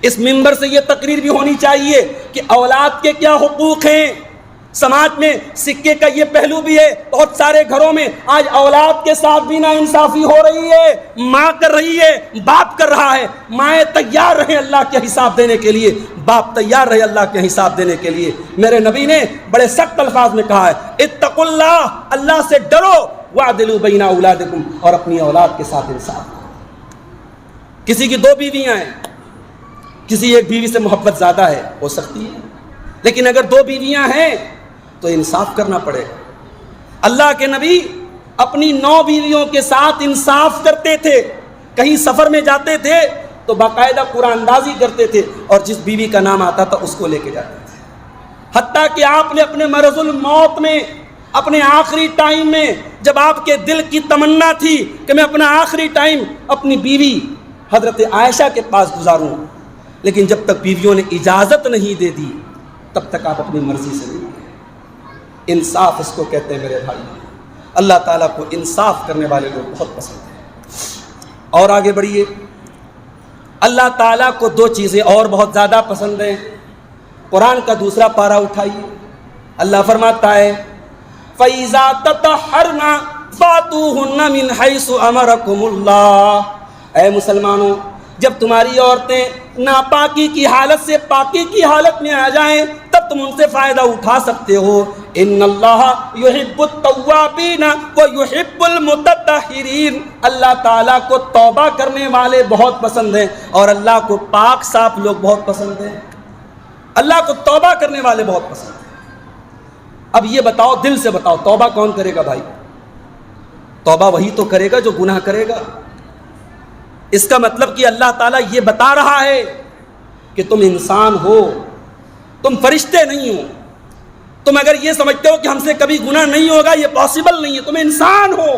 Speaker 1: اس ممبر سے یہ تقریر بھی ہونی چاہیے کہ اولاد کے کیا حقوق ہیں. سماج میں سکے کا یہ پہلو بھی ہے. بہت سارے گھروں میں آج اولاد کے ساتھ بھی ناانصافی ہو رہی ہے. ماں کر رہی ہے, باپ کر رہا ہے. مائیں تیار رہے اللہ کے حساب دینے کے لیے, باپ تیار رہے اللہ کے حساب دینے کے لیے. میرے نبی نے بڑے سخت الفاظ میں کہا ہے اتقوا اللہ, اللہ سے ڈرو, وعدلوا بین اولادکم, اور اپنی اولاد کے ساتھ انصاف. کسی کی 2 بیویاں ہیں, کسی ایک بیوی سے محبت زیادہ ہے, ہو سکتی ہے, لیکن اگر 2 بیویاں ہیں تو انصاف کرنا پڑے گا. اللہ کے نبی اپنی 9 بیویوں کے ساتھ انصاف کرتے تھے. کہیں سفر میں جاتے تھے تو باقاعدہ قرآن اندازی کرتے تھے, اور جس بیوی کا نام آتا تھا اس کو لے کے جاتے تھے. حتیٰ کہ آپ نے اپنے مرض الموت میں, اپنے آخری ٹائم میں, جب آپ کے دل کی تمنا تھی کہ میں اپنا آخری ٹائم اپنی بیوی حضرت عائشہ کے پاس گزاروں, لیکن جب تک بیویوں نے اجازت نہیں دے دی تب تک آپ اپنی مرضی سے نہیں گئے. انصاف اس کو کہتے ہیں میرے بھائی. اللہ تعالیٰ کو انصاف کرنے والے لوگ بہت پسند ہیں. اور آگے بڑھیے. اللہ تعالیٰ کو 2 چیزیں اور بہت زیادہ پسند ہیں. قرآن کا دوسرا پارہ اٹھائیے. اللہ فرماتا ہے فَإِذَا تَطَهَّرْنَ فَأْتُوهُنَّ مِنْ حَيْثُ أَمَرَكُمُ اللَّهُ. اے مسلمانوں, جب تمہاری عورتیں ناپاکی کی حالت سے پاکی کی حالت میں آ جائیں تب تم ان سے فائدہ اٹھا سکتے ہو. ان اللہ یحب التوابین ویحب المتطہرین. اللہ تعالیٰ کو توبہ کرنے والے بہت پسند ہیں اور اللہ کو پاک صاف لوگ بہت پسند ہیں. اللہ کو توبہ کرنے والے بہت پسند ہیں. اب یہ بتاؤ, دل سے بتاؤ, توبہ کون کرے گا بھائی؟ توبہ وہی تو کرے گا جو گناہ کرے گا. اس کا مطلب کہ اللہ تعالیٰ یہ بتا رہا ہے کہ تم انسان ہو, تم فرشتے نہیں ہو. تم اگر یہ سمجھتے ہو کہ ہم سے کبھی گناہ نہیں ہوگا, یہ پاسبل نہیں ہے. تم انسان ہو.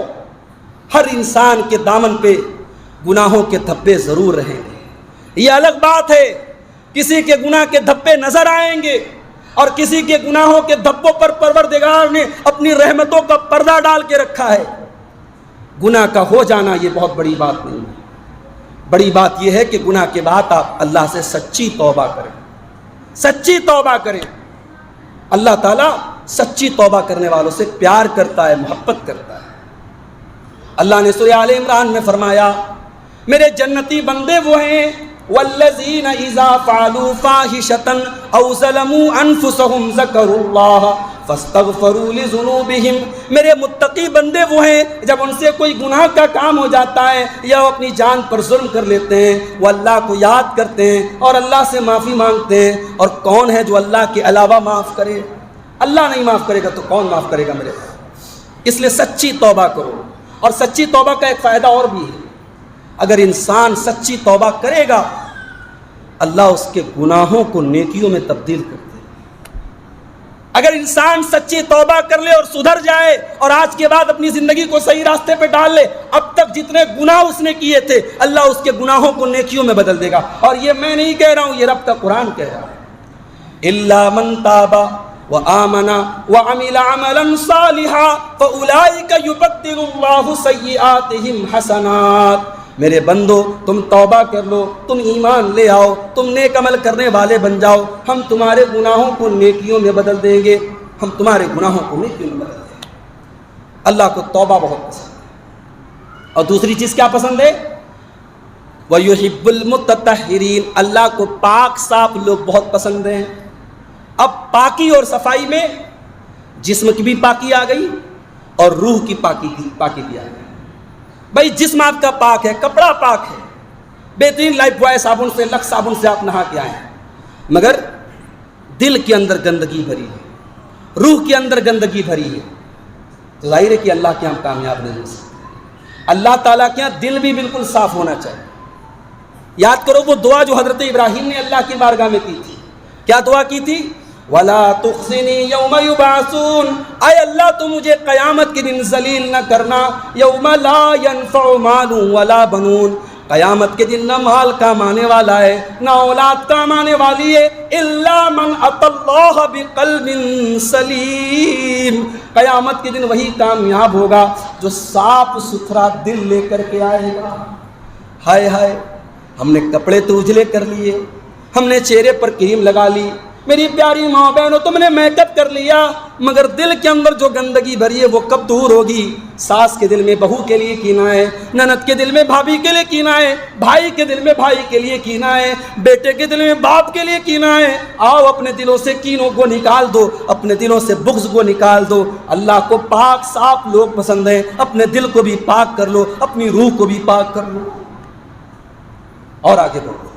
Speaker 1: ہر انسان کے دامن پہ گناہوں کے دھبے ضرور رہیں گے. یہ الگ بات ہے کسی کے گناہ کے دھبے نظر آئیں گے اور کسی کے گناہوں کے دھبوں پر پروردگار نے اپنی رحمتوں کا پردہ ڈال کے رکھا ہے. گناہ کا ہو جانا یہ بہت بڑی بات نہیں ہے. بڑی بات یہ ہے کہ گناہ کے بعد آپ اللہ سے سچی توبہ کریں, سچی توبہ کریں. اللہ تعالیٰ سچی توبہ کرنے والوں سے پیار کرتا ہے, محبت کرتا ہے. اللہ نے سورہ آل عمران میں فرمایا میرے جنتی بندے وہ ہیں والذین اذا فعلوا فاحشة او ظلموا انفسهم ذکروا اللہ فاستغفروا لذنوبہم. میرے متقی بندے وہ ہیں جب ان سے کوئی گناہ کا کام ہو جاتا ہے یا وہ اپنی جان پر ظلم کر لیتے ہیں, وہ اللہ کو یاد کرتے ہیں اور اللہ سے معافی مانگتے ہیں. اور کون ہے جو اللہ کے علاوہ معاف کرے؟ اللہ نہیں معاف کرے گا تو کون معاف کرے گا میرے بھائی؟ اس لیے سچی توبہ کرو. اور سچی توبہ کا ایک فائدہ اور بھی ہے. اگر انسان سچی توبہ کرے گا اللہ اس کے گناہوں کو نیکیوں میں تبدیل کر دے. اگر انسان سچی توبہ کر لے اور سدھر جائے اور آج کے بعد اپنی زندگی کو صحیح راستے پہ ڈال لے, اب تک جتنے گناہ اس نے کیے تھے اللہ اس کے گناہوں کو نیکیوں میں بدل دے گا. اور یہ میں نہیں کہہ رہا ہوں, یہ رب کا قرآن کہہ رہا ہے. الا من تاب وآمن وعمل عملا صالحا فاولئک یبدل اللہ سیئاتہم حسنات. میرے بندو تم توبہ کر لو, تم ایمان لے آؤ, تم نیک عمل کرنے والے بن جاؤ, ہم تمہارے گناہوں کو نیکیوں میں بدل دیں گے, ہم تمہارے گناہوں کو نیکیوں میں بدل دیں گے. اللہ کو توبہ بہت پسند ہے. اور دوسری چیز کیا پسند ہے؟ وَيُحِبُّ الْمُتَطَہِّرِينَ, اللہ کو پاک صاف لوگ بہت پسند ہیں. اب پاکی اور صفائی میں جسم کی بھی پاکی آ گئی اور روح کی پاکی بھی آ گئی. بھائی جسم آپ کا پاک ہے, کپڑا پاک ہے, بہترین لائف بوائے صابن سے, لکس صابن سے آپ نہا کے آئے ہیں, مگر دل کے اندر گندگی بھری ہے, روح کے اندر گندگی بھری ہے, تو ظاہر ہے کہ اللہ کے ہم کامیاب نہیں ہو سکتے. اللہ تعالیٰ کے یہاں دل بھی بالکل صاف ہونا چاہیے. یاد کرو وہ دعا جو حضرت ابراہیم نے اللہ کی بارگاہ میں کی تھی. کیا دعا کی تھی؟ وَلَا تُخْزِنِي يَوْمَ يُبْعَثُونَ, اے اللہ تو مجھے قیامت کے دن ذلیل نہ کرنا. يَوْمَ لَا يَنْفَعُ مَالٌ وَلَا بَنُونَ, قیامت کے دن نہ مال کام آنے والا ہے نہ اولاد کام آنے والی ہے. إِلَّا مَنْ أَتَى اللَّهَ بِقَلْبٍ سَلِيمٍ, قیامت کے دن وہی کامیاب ہوگا جو صاف ستھرا دل لے کر کے آئے گا. ہائے ہائے, ہم نے کپڑے تو اجلے کر لیے, ہم نے چہرے پر کریم لگا لی, میری پیاری ماں بہنوں تم نے میک اپ کر لیا, مگر دل کے اندر جو گندگی بھری ہے وہ کب دور ہوگی؟ ساس کے دل میں بہو کے لیے کینہ ہے, نند کے دل میں بھابھی کے لیے کینہ ہے, بھائی کے دل میں بھائی کے لیے کینہ ہے, بیٹے کے دل میں باپ کے لیے کینہ ہے. آؤ اپنے دلوں سے کینوں کو نکال دو, اپنے دلوں سے بغض کو نکال دو. اللہ کو پاک صاف لوگ پسند ہیں. اپنے دل کو بھی پاک کر لو, اپنی روح کو بھی پاک کر لو اور آگے بڑھو.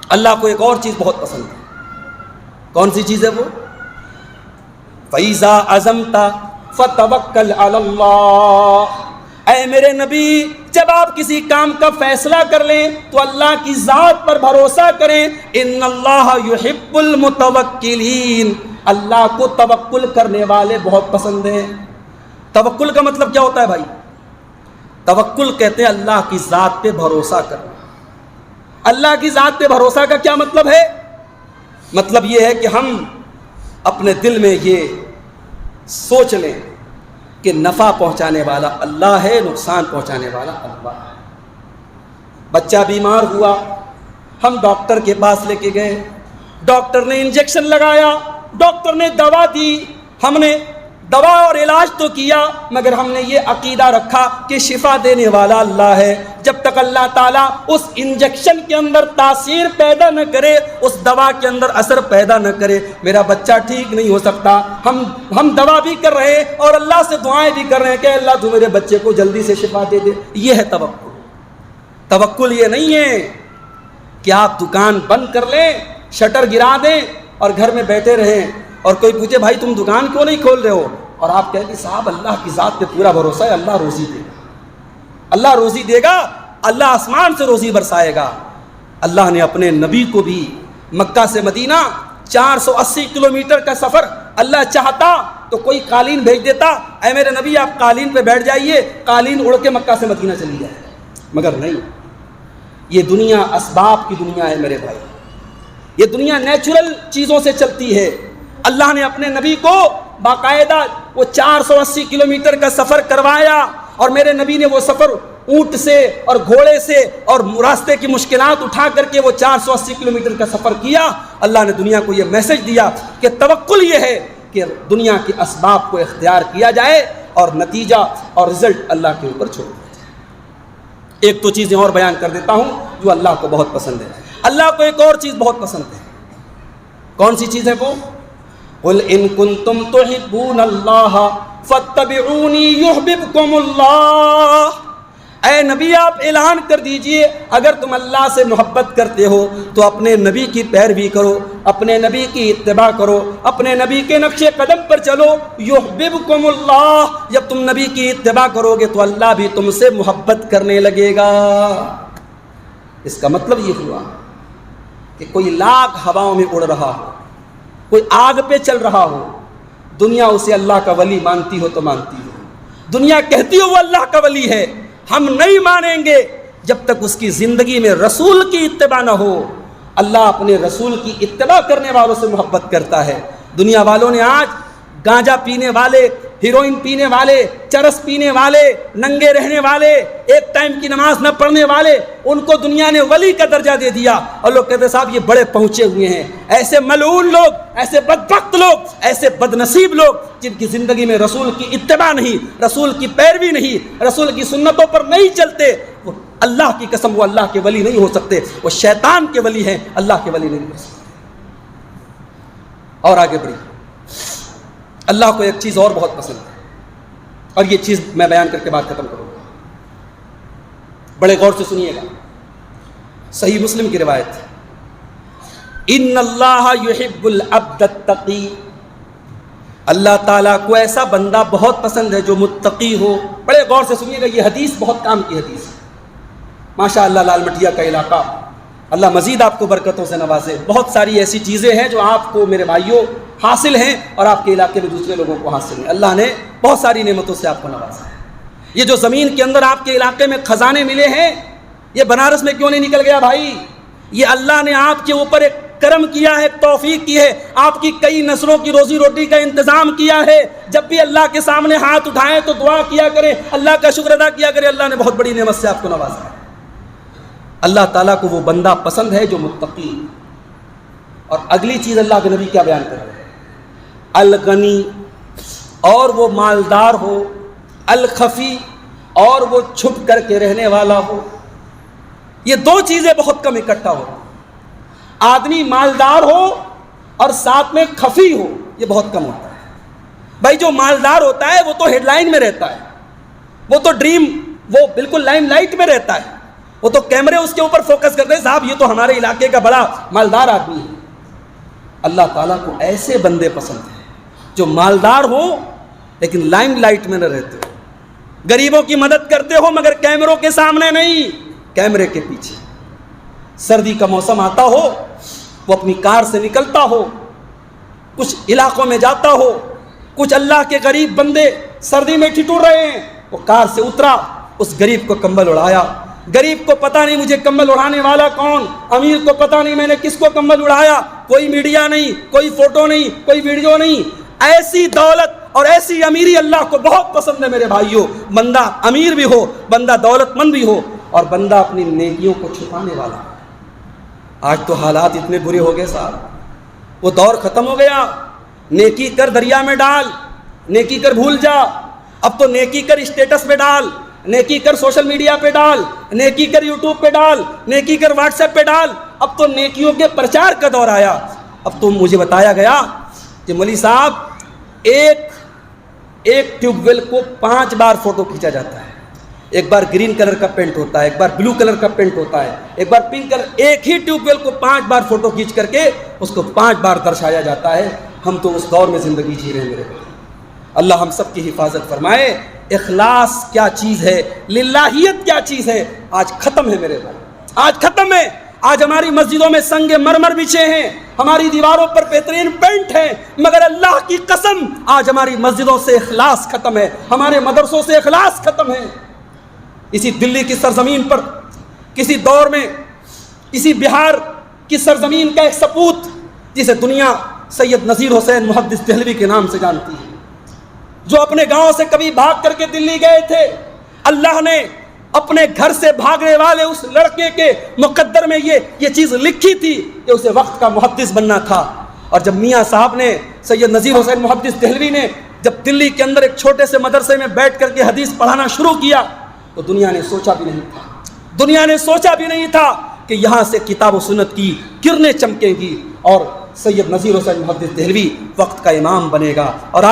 Speaker 1: اللہ کو ایک اور چیز بہت پسند ہے. کون سی چیز ہے وہ؟ فَإِذَا عَزَمْتَ فَتَوَكَّلْ عَلَى اللَّهِ, اے میرے نبی جب آپ کسی کام کا فیصلہ کر لیں تو اللہ کی ذات پر بھروسہ کریں. إِنَّ اللَّهَ يُحِبُّ الْمُتَوَكِّلِينَ, اللہ کو توکل کرنے والے بہت پسند ہیں. توکل کا مطلب کیا ہوتا ہے بھائی؟ توکل کہتے ہیں اللہ کی ذات پہ بھروسہ کرنا. اللہ کی ذات پہ بھروسہ کا کیا مطلب ہے؟ مطلب یہ ہے کہ ہم اپنے دل میں یہ سوچ لیں کہ نفع پہنچانے والا اللہ ہے, نقصان پہنچانے والا اللہ ہے. بچہ بیمار ہوا, ہم ڈاکٹر کے پاس لے کے گئے, ڈاکٹر نے انجیکشن لگایا, ڈاکٹر نے دوا دی, ہم نے دوا اور علاج تو کیا, مگر ہم نے یہ عقیدہ رکھا کہ شفا دینے والا اللہ ہے. جب تک اللہ تعالیٰ اس انجیکشن کے اندر تاثیر پیدا نہ کرے, اس دوا کے اندر اثر پیدا نہ کرے, میرا بچہ ٹھیک نہیں ہو سکتا. ہم دوا بھی کر رہے ہیں اور اللہ سے دعائیں بھی کر رہے ہیں کہ اللہ تو میرے بچے کو جلدی سے شفا دے دے. یہ ہے توکل. توکل یہ نہیں ہے کہ آپ دکان بند کر لیں, شٹر گرا دیں اور گھر میں بیٹھے رہیں, اور کوئی پوچھے بھائی تم دکان کیوں نہیں کھول رہے ہو, اور آپ کہیں کہ صاحب اللہ کی ذات پہ پورا بھروسہ ہے, اللہ روزی دے گا, اللہ روزی دے گا, اللہ آسمان سے روزی برسائے گا. اللہ نے اپنے نبی کو بھی مکہ سے مدینہ 480 کلومیٹر کا سفر اللہ چاہتا تو کوئی قالین بھیج دیتا, اے میرے نبی آپ قالین پہ بیٹھ جائیے, قالین اڑ کے مکہ سے مدینہ چلی جائے. مگر نہیں, یہ دنیا اسباب کی دنیا ہے میرے بھائی, یہ دنیا نیچرل چیزوں سے چلتی ہے. اللہ نے اپنے نبی کو باقاعدہ وہ 480 کلومیٹر کا سفر کروایا, اور میرے نبی نے وہ سفر اونٹ سے اور گھوڑے سے اور راستے کی مشکلات اٹھا کر کے وہ 480 کلومیٹر کا سفر کیا. اللہ نے دنیا کو یہ میسج دیا کہ توکل یہ ہے کہ دنیا کے اسباب کو اختیار کیا جائے اور نتیجہ اور رزلٹ اللہ کے اوپر چھوڑ دیا جائے. ایک تو چیزیں اور بیان کر دیتا ہوں جو اللہ کو بہت پسند ہے. اللہ کو ایک اور چیز بہت پسند ہے. کون سی چیز ہے وہ؟ قُلْ إِن كُنتُمْ تُحِبُّونَ اللَّهَ فَاتَّبِعُونِي يُحْبِبْكُمُ اللَّهُ, اے نبی آپ اعلان کر دیجئے اگر تم اللہ سے محبت کرتے ہو تو اپنے نبی کی پیروی کرو، اپنے نبی کی اتباع کرو، اپنے نبی کے نقش قدم پر چلو، یحببکم اللہ، جب تم نبی کی اتباع کرو گے تو اللہ بھی تم سے محبت کرنے لگے گا۔ اس کا مطلب یہ ہوا کہ کوئی لاکھ ہواؤں میں اڑ رہا ہو، کوئی آگ پہ چل رہا ہو، دنیا اسے اللہ کا ولی مانتی ہو تو مانتی ہو، دنیا کہتی ہو وہ اللہ کا ولی ہے، ہم نہیں مانیں گے جب تک اس کی زندگی میں رسول کی اتباع نہ ہو۔ اللہ اپنے رسول کی اتباع کرنے والوں سے محبت کرتا ہے۔ دنیا والوں نے آج گانجا پینے والے، ہیروئن پینے والے، چرس پینے والے، ننگے رہنے والے، ایک ٹائم کی نماز نہ پڑھنے والے، ان کو دنیا نے ولی کا درجہ دے دیا، اور لوگ کہتے ہیں صاحب یہ بڑے پہنچے ہوئے ہیں۔ ایسے ملعون لوگ، ایسے بدبخت لوگ، ایسے بدنصیب لوگ جن کی زندگی میں رسول کی اتباع نہیں، رسول کی پیروی نہیں، رسول کی سنتوں پر نہیں چلتے، وہ اللہ کی قسم وہ اللہ کے ولی نہیں ہو سکتے، وہ شیطان کے ولی ہیں، اللہ کے ولی نہیں ہو سکتے۔ اور آگے بڑھی، اللہ کو ایک چیز اور بہت پسند ہے، اور یہ چیز میں بیان کر کے بات ختم کروں گا، بڑے غور سے سنیے گا۔ صحیح مسلم کی روایت ہے، ان اللہ یحب العبد التقی، اللہ تعالیٰ کو ایسا بندہ بہت پسند ہے جو متقی ہو۔ بڑے غور سے سنیے گا، یہ حدیث بہت کام کی حدیث ہے۔ ماشاء اللہ لال مٹیا کا علاقہ، اللہ مزید آپ کو برکتوں سے نوازے۔ بہت ساری ایسی چیزیں ہیں جو آپ کو میرے بھائیوں حاصل ہیں، اور آپ کے علاقے میں دوسرے لوگوں کو حاصل ہیں۔ اللہ نے بہت ساری نعمتوں سے آپ کو نوازا ہے۔ یہ جو زمین کے اندر آپ کے علاقے میں خزانے ملے ہیں، یہ بنارس میں کیوں نہیں نکل گیا بھائی؟ یہ اللہ نے آپ کے اوپر ایک کرم کیا ہے، توفیق کی ہے، آپ کی کئی نسلوں کی روزی روٹی کا انتظام کیا ہے۔ جب بھی اللہ کے سامنے ہاتھ اٹھائیں تو دعا کیا کریں، اللہ کا شکر ادا کیا کریں، اللہ نے بہت بڑی نعمت سے آپ کو نوازا ہے۔ اللہ تعالیٰ کو وہ بندہ پسند ہے جو متقی۔ اور اگلی چیز اللہ کے نبی کیا بیان کر رہے ہیں، الغنی، اور وہ مالدار ہو، الخفی، اور وہ چھپ کر کے رہنے والا ہو۔ یہ دو چیزیں بہت کم اکٹھا ہو، آدمی مالدار ہو اور ساتھ میں خفی ہو، یہ بہت کم ہوتا ہے۔ بھائی جو مالدار ہوتا ہے وہ تو ہیڈ لائن میں رہتا ہے، وہ تو ڈریم، وہ بالکل لائم لائٹ میں رہتا ہے، وہ تو کیمرے اس کے اوپر فوکس کرتے ہیں، صاحب یہ تو ہمارے علاقے کا بڑا مالدار آدمی ہے۔ اللہ تعالیٰ کو ایسے بندے پسند ہیں جو مالدار ہو لیکن لائم لائٹ میں نہ رہتے ہو، غریبوں کی مدد کرتے ہو مگر کیمروں کے سامنے نہیں، کیمرے کے پیچھے۔ سردی کا موسم آتا ہو، وہ اپنی کار سے نکلتا ہو، کچھ علاقوں میں جاتا ہو، کچھ اللہ کے غریب بندے سردی میں ٹھٹور رہے ہیں، وہ کار سے اترا، اس غریب کو کمبل اڑایا۔ غریب کو پتہ نہیں مجھے کمبل اڑانے والا کون، امیر کو پتہ نہیں میں نے کس کو کمبل اڑایا، کوئی میڈیا نہیں، کوئی فوٹو نہیں، کوئی ویڈیو نہیں۔ ایسی دولت اور ایسی امیری اللہ کو بہت پسند ہے میرے بھائیوں۔ بندہ امیر بھی ہو، بندہ دولت مند بھی ہو، اور بندہ اپنی نیکیوں کو چھپانے والا۔ آج تو حالات اتنے برے ہو گئے صاحب، وہ دور ختم ہو گیا، نیکی کر دریا میں ڈال، نیکی کر بھول جا۔ اب تو نیکی کر اسٹیٹس پہ ڈال، نیکی کر سوشل میڈیا پہ ڈال، نیکی کر یوٹیوب پہ ڈال، نیکی کر واٹس ایپ پہ ڈال۔ اب تو نیکیوں کے پرچار کا دور آیا۔ اب تو مجھے بتایا گیا کہ مولوی صاحب ایک ٹیوب ویل کو 5 بار فوٹو کھینچا جاتا ہے، ایک بار گرین کلر کا پینٹ ہوتا ہے، ایک بار بلو کلر کا پینٹ ہوتا ہے، ایک بار پنک کلر، ایک ہی ٹیوب ویل کو 5 بار فوٹو کھینچ کر کے اس کو 5 بار درشایا جاتا ہے۔ ہم تو اس دور میں زندگی جی رہے ہیں میرے بھائی۔ اللہ ہم سب کی حفاظت فرمائے۔ اخلاص کیا چیز ہے، للہیت کیا چیز ہے، آج ختم ہے میرے بھائی، آج ختم ہے۔ آج ہماری مسجدوں میں سنگ مرمر بچھے ہیں، ہماری دیواروں پر بہترین پینٹ ہے، مگر اللہ کی قسم آج ہماری مسجدوں سے اخلاص ختم ہے، ہمارے مدرسوں سے اخلاص ختم ہے۔ اسی دلی کی سرزمین پر کسی دور میں اسی بہار کی سرزمین کا ایک سپوت جسے دنیا سید نذیر حسین محدث دہلوی کے نام سے جانتی ہے، جو اپنے گاؤں سے کبھی بھاگ کر کے دلی گئے تھے، اللہ نے اپنے گھر سے بھاگنے والے اس لڑکے کے مقدر میں یہ چیز لکھی تھی کہ اسے وقت کا محدث بننا تھا۔ اور جب میاں صاحب نے، سید نذیر حسین محدث دہلوی نے جب دلی کے اندر ایک چھوٹے سے مدرسے میں بیٹھ کر کے حدیث پڑھانا شروع کیا تو دنیا نے سوچا بھی نہیں تھا کہ یہاں سے کتاب و سنت کی کرنیں چمکیں گی اور سید نذیر حسین محدث دہلوی وقت کا امام بنے گا۔ اور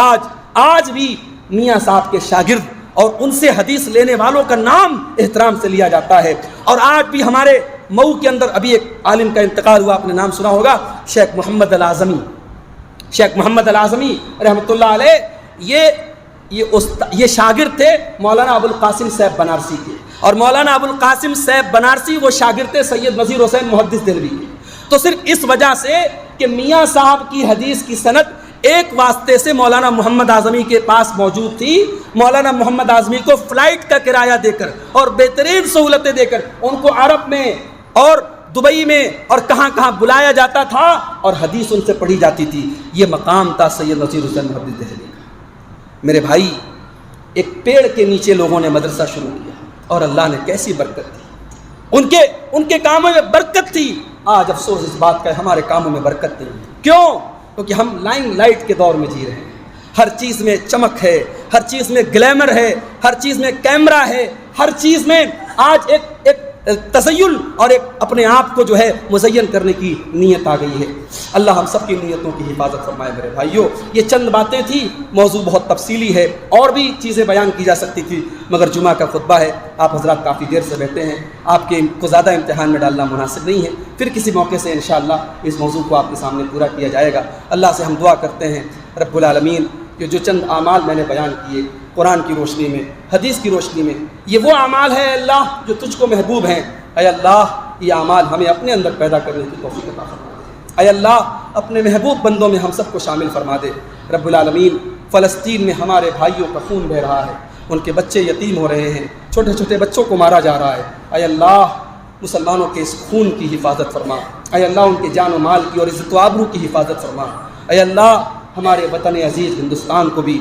Speaker 1: آج بھی میاں صاحب کے شاگرد اور ان سے حدیث لینے والوں کا نام احترام سے لیا جاتا ہے۔ اور آج بھی ہمارے مئو کے اندر ابھی ایک عالم کا انتقال ہوا، آپ نے نام سنا ہوگا، شیخ محمد الاعظمی۔ شیخ محمد الاعظمی رحمۃ اللہ علیہ یہ شاگرد تھے مولانا ابو القاسم صاحب بنارسی کے، اور مولانا ابو القاسم صاحب بنارسی وہ شاگرد تھے سید نذیر حسین محدث دہلوی کے۔ تو صرف اس وجہ سے کہ میاں صاحب کی حدیث کی سند ایک واسطے سے مولانا محمد اعظمی کے پاس موجود تھی، مولانا محمد اعظمی کو فلائٹ کا کرایہ دے کر اور بہترین سہولتیں دے کر ان کو عرب میں اور دبئی میں اور کہاں کہاں بلایا جاتا تھا اور حدیث ان سے پڑھی جاتی تھی۔ یہ مقام تھا سید نذیر حسین محدث دہلوی کا۔ میرے بھائی، ایک پیڑ کے نیچے لوگوں نے مدرسہ شروع کیا اور اللہ نے کیسی برکت دی، ان کے کاموں میں برکت تھی۔ آج افسوس اس بات کا ہے ہمارے کاموں میں برکت نہیں۔ کیوں؟ کیونکہ ہم لائم لائٹ کے دور میں جی رہے ہیں، ہر چیز میں چمک ہے، ہر چیز میں گلیمر ہے، ہر چیز میں کیمرہ ہے، ہر چیز میں آج ایک تزین اور ایک اپنے آپ کو جو ہے مزین کرنے کی نیت آ گئی ہے۔ اللہ ہم سب کی نیتوں کی حفاظت فرمائے۔ میرے بھائیوں، یہ چند باتیں تھیں، موضوع بہت تفصیلی ہے، اور بھی چیزیں بیان کی جا سکتی تھی، مگر جمعہ کا خطبہ ہے، آپ حضرات کافی دیر سے بیٹھے ہیں، آپ کے کو زیادہ امتحان میں ڈالنا مناسب نہیں ہے۔ پھر کسی موقع سے انشاءاللہ اس موضوع کو آپ کے سامنے پورا کیا جائے گا۔ اللہ سے ہم دعا کرتے ہیں رب العالمین کہ جو چند اعمال میں نے بیان کیے قرآن کی روشنی میں، حدیث کی روشنی میں، یہ وہ اعمال ہیں اللہ جو تجھ کو محبوب ہیں۔ اے اللہ، یہ اعمال ہمیں اپنے اندر پیدا کرنے کی توفیق عطا فرما دے۔ اے اللہ، اپنے محبوب بندوں میں ہم سب کو شامل فرما دے۔ رب العالمین، فلسطین میں ہمارے بھائیوں کا خون بہہ رہا ہے، ان کے بچے یتیم ہو رہے ہیں، چھوٹے چھوٹے بچوں کو مارا جا رہا ہے۔ اے اللہ، مسلمانوں کے اس خون کی حفاظت فرما۔ اے اللہ، ان کے جان و مال کی اور عزت و آبرو کی حفاظت فرما۔ اے اللہ، ہمارے وطن عزیز ہندوستان کو بھی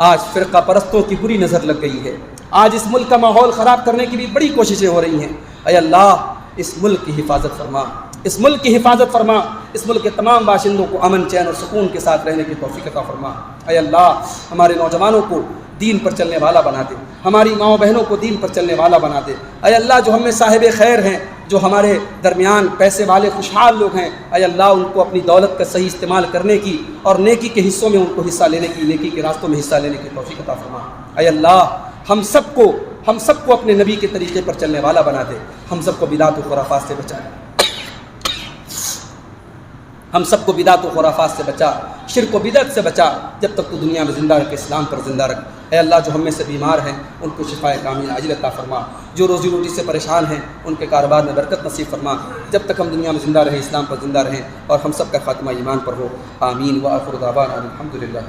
Speaker 1: آج فرقہ پرستوں کی بری نظر لگ گئی ہے، آج اس ملک کا ماحول خراب کرنے کی بھی بڑی کوششیں ہو رہی ہیں۔ اے اللہ، اس ملک کی حفاظت فرما، اس ملک کی حفاظت فرما، اس ملک کے تمام باشندوں کو امن چین اور سکون کے ساتھ رہنے کی توفیق عطا فرما۔ اے اللہ، ہمارے نوجوانوں کو دین پر چلنے والا بنا دے، ہماری ماؤں بہنوں کو دین پر چلنے والا بنا دے۔ اے اللہ، جو ہم میں صاحب خیر ہیں، جو ہمارے درمیان پیسے والے خوشحال لوگ ہیں، اے اللہ، ان کو اپنی دولت کا صحیح استعمال کرنے کی اور نیکی کے حصوں میں ان کو حصہ لینے کی، نیکی کے راستوں میں حصہ لینے کی توفیق عطا فرما۔ اے اللہ، ہم سب کو اپنے نبی کے طریقے پر چلنے والا بنا دے، ہم سب کو بدعت و خرافات سے بچا، ہم سب کو بدعت و خرافات سے بچا، شرک و بدعت سے بچا، جب تک تو دنیا میں زندہ رکھ، اسلام پر زندہ رکھ۔ اے اللہ، جو ہم میں سے بیمار ہیں ان کو شفائے کامل عاجل عطا فرما، جو روزی روٹی سے پریشان ہیں ان کے کاروبار میں برکت نصیب فرما، جب تک ہم دنیا میں زندہ رہیں، اسلام پر زندہ رہیں، اور ہم سب کا خاتمہ ایمان پر ہو۔ آمین۔ وآخر دعوانا الحمدللہ۔